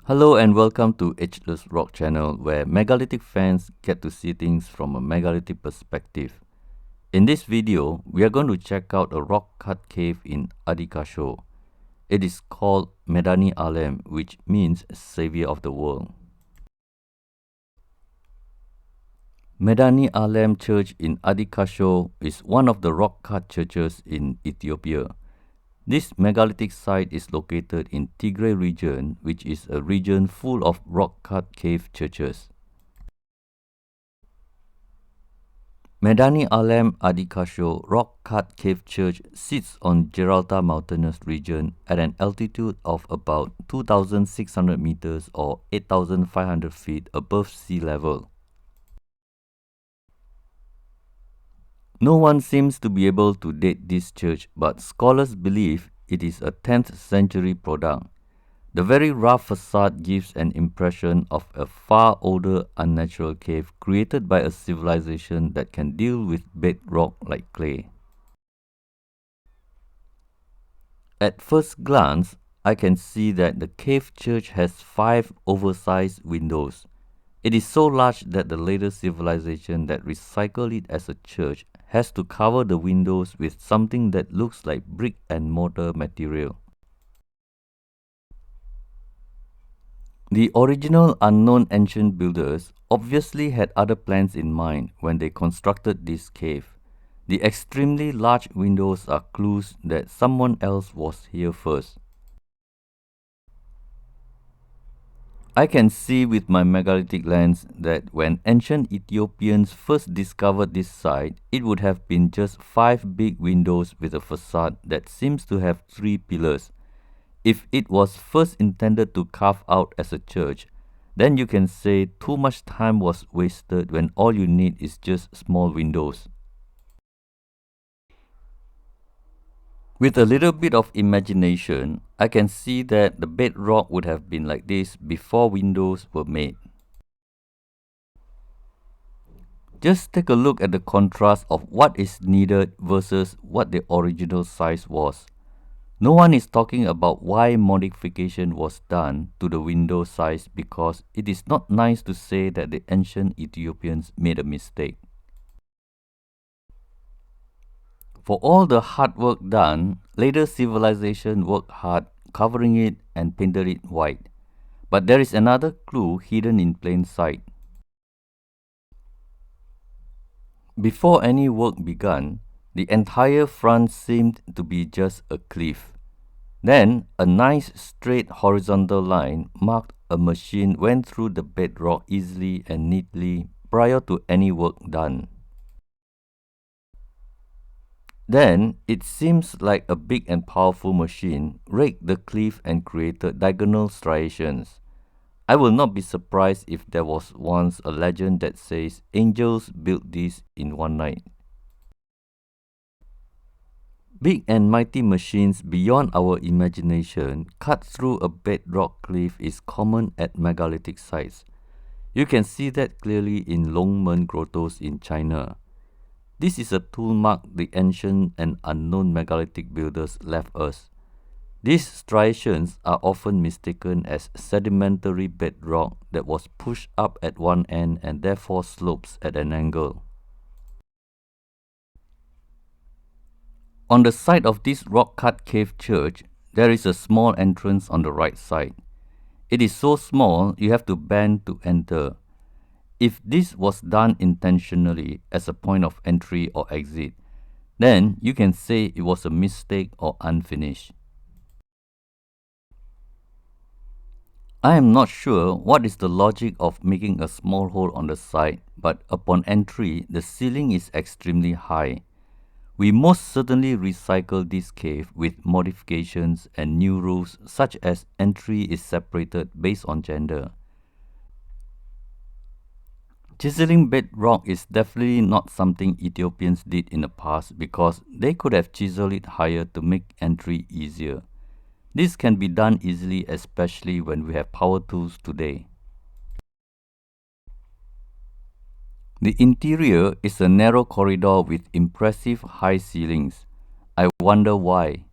Hello and welcome to Ageless Rock Channel, where megalithic fans get to see things from a megalithic perspective. In this video, we are going to check out a rock-cut cave in Kasho. It is called Medhane Alem, which means Savior of the World. Medhane Alem Church in Kasho is one of the rock-cut churches in Ethiopia. This megalithic site is located in Tigray region, which is a region full of rock-cut cave churches. Medhane Alem Kasho rock-cut cave church sits on Gibraltar mountainous region at an altitude of about 2,600 meters or 8,500 feet above sea level. No one seems to be able to date this church, but scholars believe it is a 10th century product. The very rough facade gives an impression of a far older unnatural cave created by a civilization that can deal with bedrock like clay. At first glance, I can see that the cave church has 5 oversized windows. It is so large that the later civilization that recycled it as a church has to cover the windows with something that looks like brick and mortar material. The original unknown ancient builders obviously had other plans in mind when they constructed this cave. The extremely large windows are clues that someone else was here first. I can see with my megalithic lens that when ancient Ethiopians first discovered this site, it would have been just 5 big windows with a facade that seems to have 3 pillars. If it was first intended to carve out as a church, then you can say too much time was wasted when all you need is just small windows. With a little bit of imagination, I can see that the bedrock would have been like this before windows were made. Just take a look at the contrast of what is needed versus what the original size was. No one is talking about why modification was done to the window size because it is not nice to say that the ancient Ethiopians made a mistake. For all the hard work done, later civilization worked hard covering it and painted it white. But there is another clue hidden in plain sight. Before any work began, the entire front seemed to be just a cliff. Then, a nice straight horizontal line marked a machine went through the bedrock easily and neatly prior to any work done. Then, it seems like a big and powerful machine raked the cliff and created diagonal striations. I will not be surprised if there was once a legend that says angels built this in one night. Big and mighty machines beyond our imagination cut through a bedrock cliff is common at megalithic sites. You can see that clearly in Longmen grottos in China. This is a tool mark the ancient and unknown megalithic builders left us. These striations are often mistaken as sedimentary bedrock that was pushed up at one end and therefore slopes at an angle. On the side of this rock-cut cave church, there is a small entrance on the right side. It is so small you have to bend to enter. If this was done intentionally as a point of entry or exit, then you can say it was a mistake or unfinished. I am not sure what is the logic of making a small hole on the side, but upon entry, the ceiling is extremely high. We most certainly recycle this cave with modifications and new rules such as entry is separated based on gender. Chiseling bedrock is definitely not something Ethiopians did in the past because they could have chiseled it higher to make entry easier. This can be done easily, especially when we have power tools today. The interior is a narrow corridor with impressive high ceilings. I wonder why.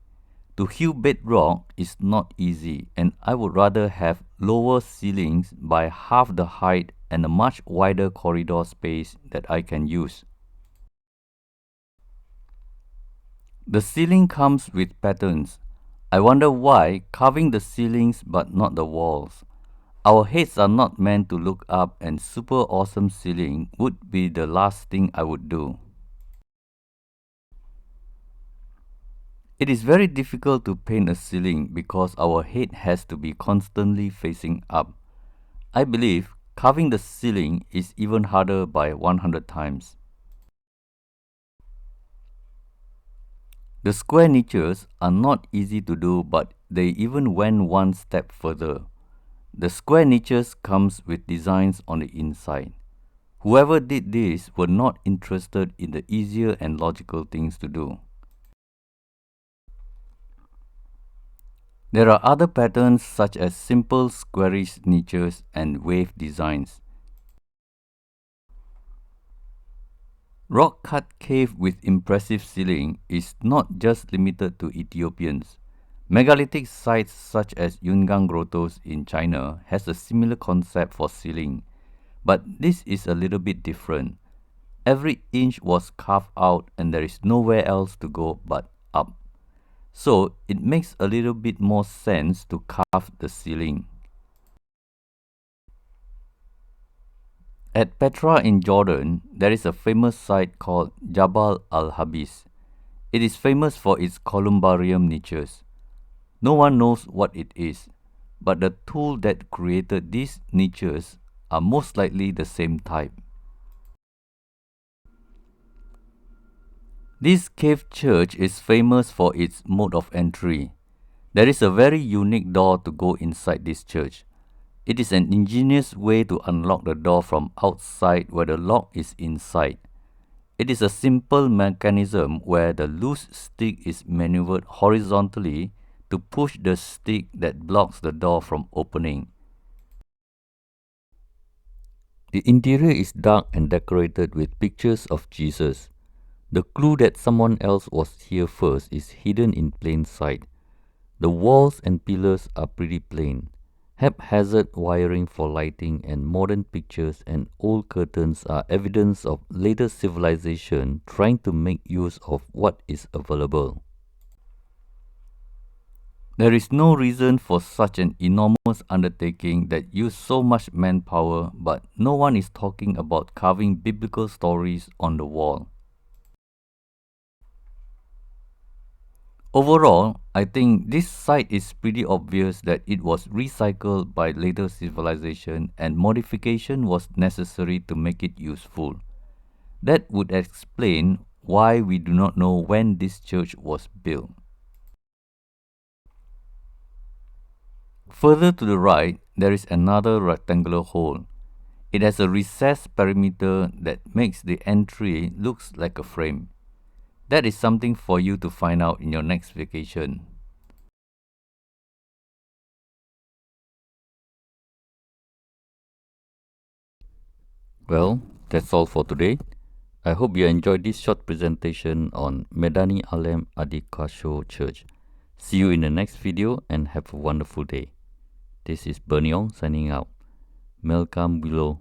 To hew bedrock is not easy, and I would rather have lower ceilings by half the height and a much wider corridor space that I can use. The ceiling comes with patterns. I wonder why carving the ceilings but not the walls. Our heads are not meant to look up, and super awesome ceiling would be the last thing I would do. It is very difficult to paint a ceiling because our head has to be constantly facing up. I believe carving the ceiling is even harder by 100 times. The square niches are not easy to do, but they even went one step further. The square niches comes with designs on the inside. Whoever did this were not interested in the easier and logical things to do. There are other patterns such as simple squarish niches and wave designs. Rock-cut cave with impressive ceiling is not just limited to Ethiopians. Megalithic sites such as Yungang grottos in China has a similar concept for ceiling, but this is a little bit different. Every inch was carved out and there is nowhere else to go but up. So it makes a little bit more sense to carve the ceiling. At Petra in Jordan, there is a famous site called Jabal al-Habis. It is famous for its columbarium niches. No one knows what it is, but the tool that created these niches are most likely the same type. This cave church is famous for its mode of entry. There is a very unique door to go inside this church. It is an ingenious way to unlock the door from outside where the lock is inside. It is a simple mechanism where the loose stick is maneuvered horizontally to push the stick that blocks the door from opening. The interior is dark and decorated with pictures of Jesus. The clue that someone else was here first is hidden in plain sight. The walls and pillars are pretty plain. Haphazard wiring for lighting and modern pictures and old curtains are evidence of later civilization trying to make use of what is available. There is no reason for such an enormous undertaking that used so much manpower, but no one is talking about carving biblical stories on the wall. Overall, I think this site is pretty obvious that it was recycled by later civilization and modification was necessary to make it useful. That would explain why we do not know when this church was built. Further to the right, there is another rectangular hole. It has a recessed perimeter that makes the entry looks like a frame. That is something for you to find out in your next vacation. Well, that's all for today. I hope you enjoyed this short presentation on Medhane Alem Kasho Church. See you in the next video and have a wonderful day. This is Berniong signing out. Melkam Willow.